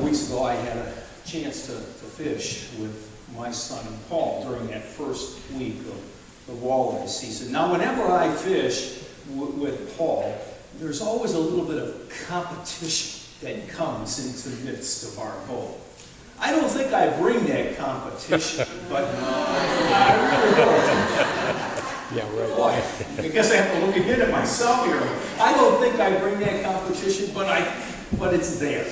weeks ago, I had a chance to fish with my son Paul during that first week of the walleye season. Now, whenever I fish with Paul, there's always a little bit of competition that comes into the midst of our boat. I don't think I bring that competition, but I really don't. Yeah, right. Boy, I guess I have to look again at myself here. I don't think I bring that competition, but it's there.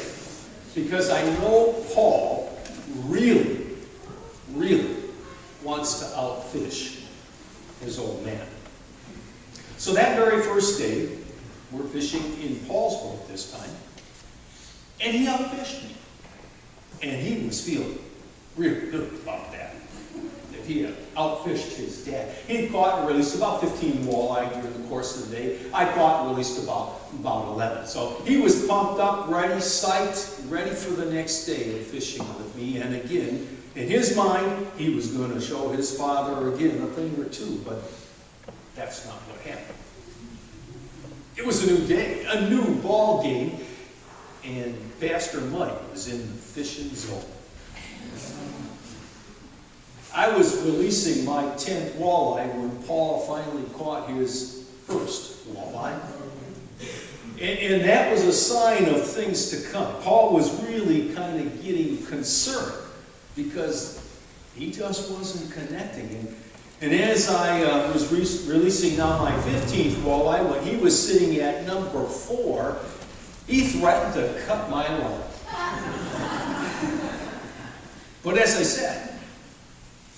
Because I know Paul really, really wants to outfish his old man. So that very first day, we're fishing in Paul's boat this time, and he outfished me. And he was feeling really good about that he had outfished his dad. He caught and released about 15 walleye during the course of the day. I caught and released about 11. So he was pumped up, ready, psyched, ready for the next day of fishing with me. And again, in his mind, he was going to show his father again a thing or two, but that's not what happened. It was a new day, a new ball game, and Pastor Mike was in the fishing zone. I was releasing my 10th walleye when Paul finally caught his first walleye. And that was a sign of things to come. Paul was really kind of getting concerned because he just wasn't connecting. And as I was releasing now my 15th walleye, when he was sitting at number 4, he threatened to cut my line. But as I said,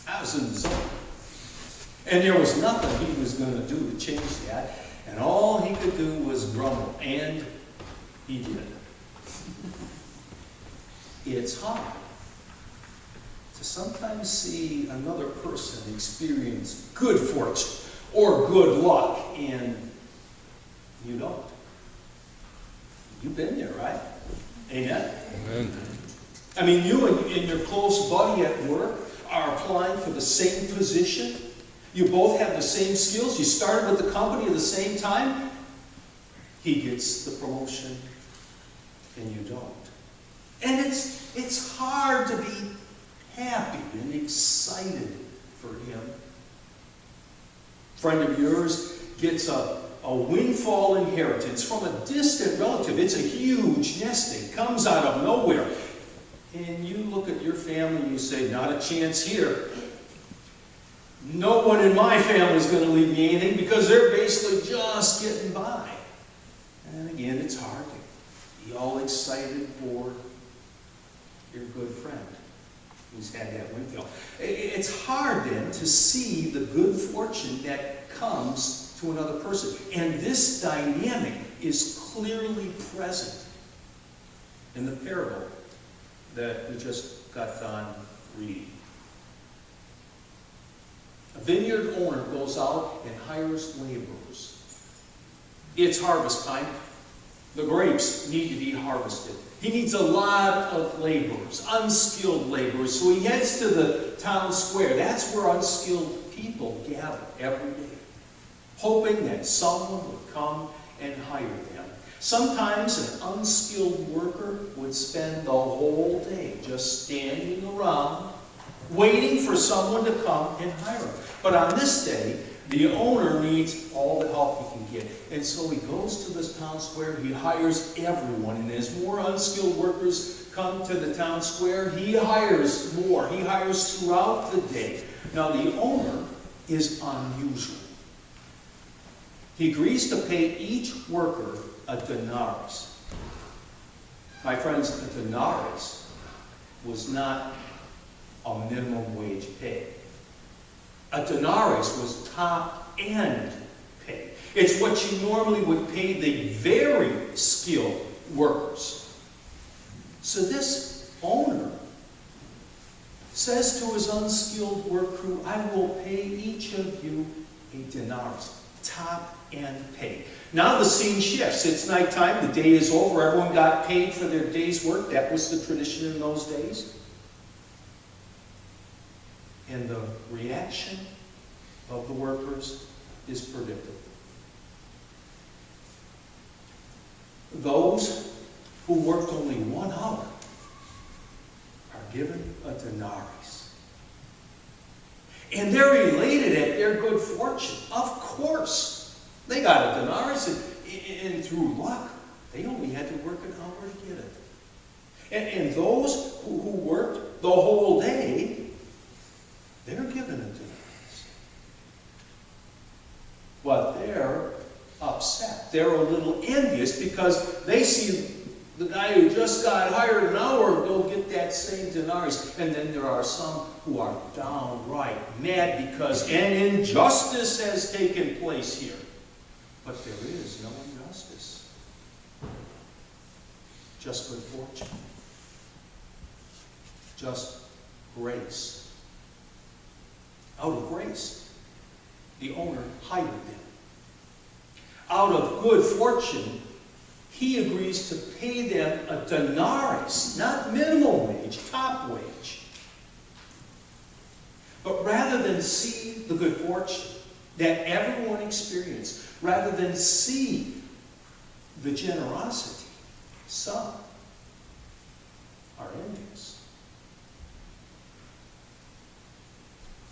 I was in the zone. And there was nothing he was going to do to change that. And all he could do was grumble. And he did. It's hard to sometimes see another person experience good fortune or good luck, and you don't. You've been there, right? Amen? Amen. I mean, you and your close buddy at work are applying for the same position. You both have the same skills. You started with the company at the same time. He gets the promotion and you don't. And it's hard to be happy and excited for him. A friend of yours gets a windfall inheritance from a distant relative. It's a huge nesting, comes out of nowhere. And you look at your family and you say, not a chance here. No one in my family is going to leave me anything because they're basically just getting by. And again, it's hard to be all excited for your good friend who's had that windfall. It's hard then to see the good fortune that comes to another person. And this dynamic is clearly present in the parable that we just got done reading. A vineyard owner goes out and hires laborers. It's harvest time. The grapes need to be harvested. He needs a lot of laborers, unskilled laborers. So he heads to the town square. That's where unskilled people gather every day, hoping that someone would come and hire them. Sometimes an unskilled worker would spend the whole day just standing around, waiting for someone to come and hire him. But on this day, the owner needs all the help he can get. And so he goes to this town square, he hires everyone. And as more unskilled workers come to the town square, he hires more. He hires throughout the day. Now the owner is unusual. He agrees to pay each worker a denarius. My friends, a denarius was not a minimum wage pay. A denarius was top-end pay. It's what you normally would pay the very skilled workers. So this owner says to his unskilled work crew, I will pay each of you a denarius, top-end pay. Now the scene shifts. It's nighttime. The day is over. Everyone got paid for their day's work. That was the tradition in those days. And the reaction of the workers is predictable. Those who worked only 1 hour given a denarius. And they're elated at their good fortune. Of course. They got a denarius, and through luck, they only had to work an hour to get it. And those who worked the whole day, they're given a denarius. But they're upset. They're a little envious because they see the guy who just got hired an hour ago get that same denarius. And then there are some who are downright mad because an injustice has taken place here. But there is no injustice. Just good fortune. Just grace. Out of grace, the owner hired them. Out of good fortune, he agrees to pay them a denarius, not minimum wage, top wage. But rather than see the good fortune that everyone experienced, rather than see the generosity, some are envious.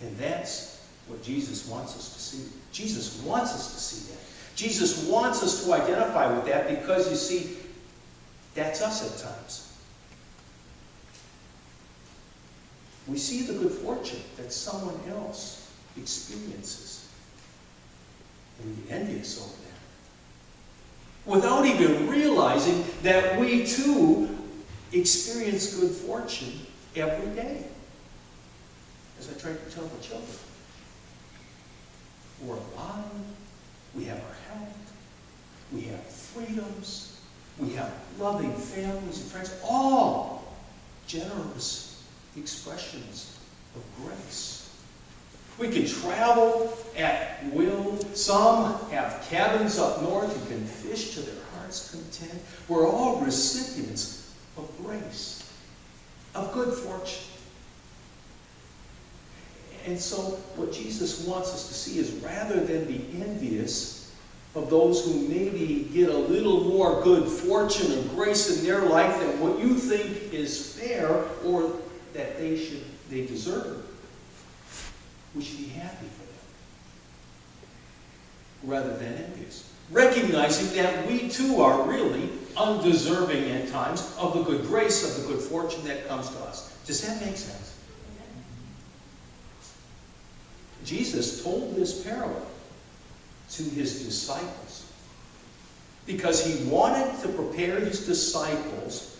And that's what Jesus wants us to see. Jesus wants us to see that. Jesus wants us to identify with that because, you see, that's us at times. We see the good fortune that someone else experiences, and we get envious over that, without even realizing that we too experience good fortune every day. As I tried to tell the children, we're alive, we have our health, we have freedoms, we have loving families and friends, all generous expressions of grace. We can travel at will. Some have cabins up north and can fish to their heart's content. We're all recipients of grace, of good fortune. And so what Jesus wants us to see is, rather than be envious of those who maybe get a little more good fortune or grace in their life than what you think is fair or that they deserve, we should be happy for them rather than envious. Recognizing that we too are really undeserving at times of the good grace, of the good fortune that comes to us. Does that make sense? Jesus told this parable to his disciples because he wanted to prepare his disciples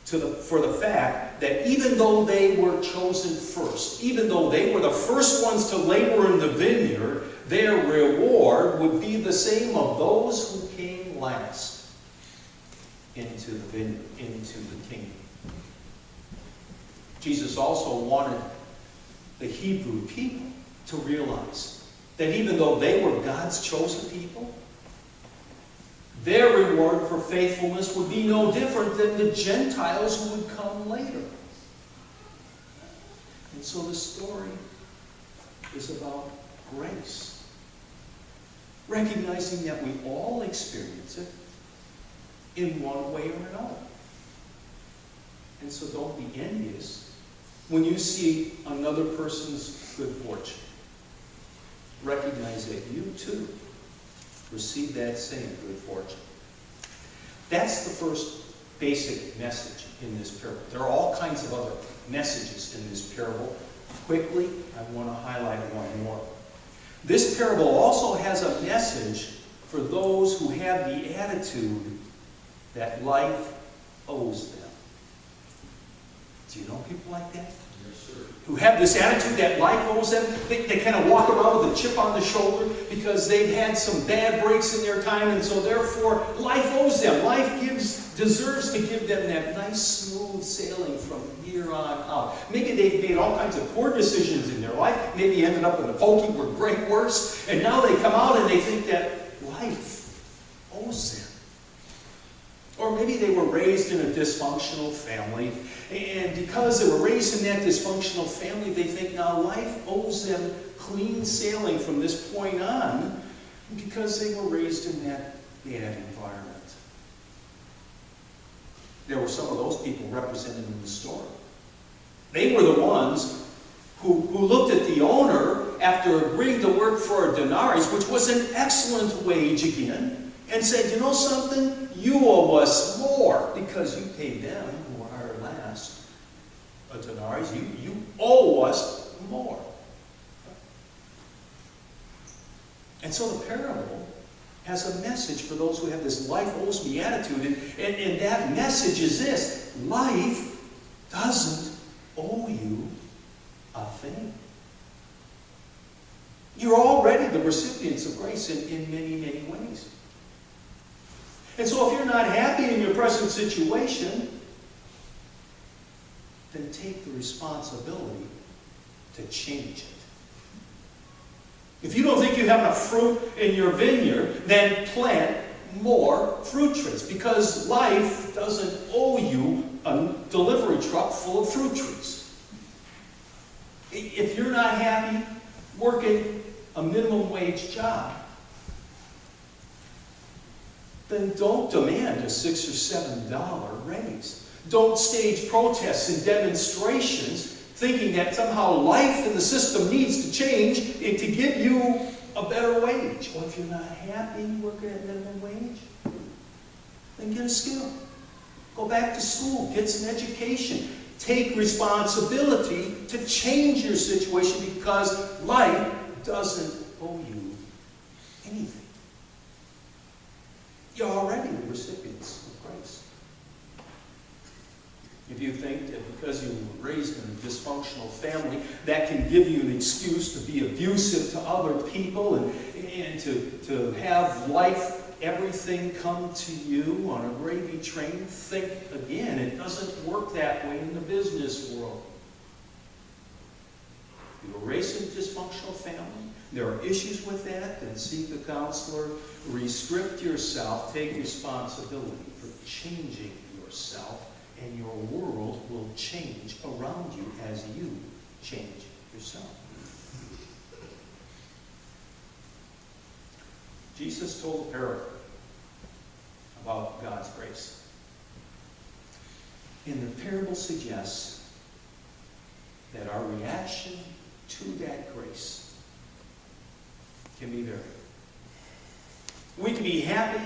for the fact that even though they were chosen first, even though they were the first ones to labor in the vineyard, their reward would be the same of those who came last into the vineyard, into the kingdom. Jesus also wanted the Hebrew people to realize that even though they were God's chosen people, their reward for faithfulness would be no different than the Gentiles who would come later. And so the story is about grace. Recognizing that we all experience it in one way or another. And so don't be envious when you see another person's good fortune. Recognize that you too receive that same good fortune. That's the first basic message in this parable. There are all kinds of other messages in this parable. Quickly, I want to highlight one more. This parable also has a message for those who have the attitude that life owes them. Do you know people like that? Who have this attitude that life owes them. They kind of walk around with a chip on the shoulder because they've had some bad breaks in their time, and so therefore life owes them. Life deserves to give them that nice smooth sailing from here on out. Maybe they've made all kinds of poor decisions in their life. Maybe ended up in a pokey or great worse, and now they come out and they think that life owes them. Or maybe they were raised in a dysfunctional family, and because they were raised in that dysfunctional family, they think now life owes them clean sailing from this point on because they were raised in that bad environment. There were some of those people represented in the story. They were the ones who looked at the owner after agreeing to work for a denarius, which was an excellent wage again, and said, you know something? You owe us more because you paid them who were hired last a denarius. You owe us more. And so the parable has a message for those who have this life owes me attitude. And that message is this: life doesn't owe you a thing. You're already the recipients of grace in many, many ways. And so if you're not happy in your present situation, then take the responsibility to change it. If you don't think you have enough fruit in your vineyard, then plant more fruit trees, because life doesn't owe you a delivery truck full of fruit trees. If you're not happy working a minimum wage job, then don't demand a $6 or $7 raise. Don't stage protests and demonstrations thinking that somehow life in the system needs to change to give you a better wage. Well, if you're not happy working at minimum wage, then get a skill. Go back to school. Get some education. Take responsibility to change your situation, because life doesn't owe you anything. You're already the recipients of grace. If you think that because you were raised in a dysfunctional family, that can give you an excuse to be abusive to other people and to have life, everything come to you on a gravy train, think again. It doesn't work that way in the business world. You were raised in a dysfunctional family. There are issues with that, then seek a counselor. Restrict yourself. Take responsibility for changing yourself, and your world will change around you as you change yourself. Jesus told a parable about God's grace. And the parable suggests that our reaction to that grace can be varied. We can be happy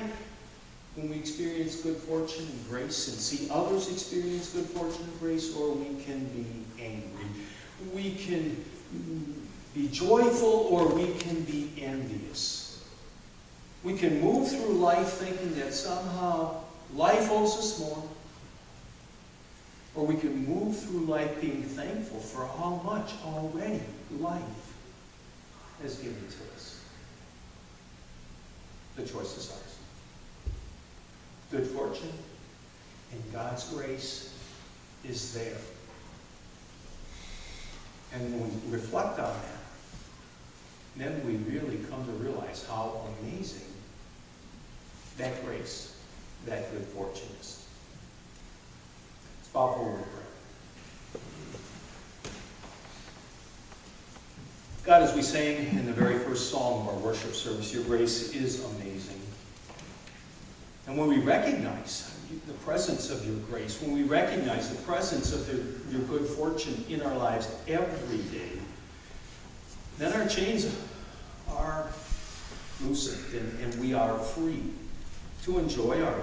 when we experience good fortune and grace and see others experience good fortune and grace, or we can be angry. We can be joyful, or we can be envious. We can move through life thinking that somehow life owes us more, or we can move through life being thankful for how much already life has given to us. The choice is ours. Good fortune and God's grace is there. And when we reflect on that, then we really come to realize how amazing that grace, that good fortune is. It's bow forward and pray. God, as we sang in the very first song of our worship service, your grace is amazing. And when we recognize the presence of your grace, when we recognize the presence of your good fortune in our lives every day, then our chains are loosened and we are free to enjoy our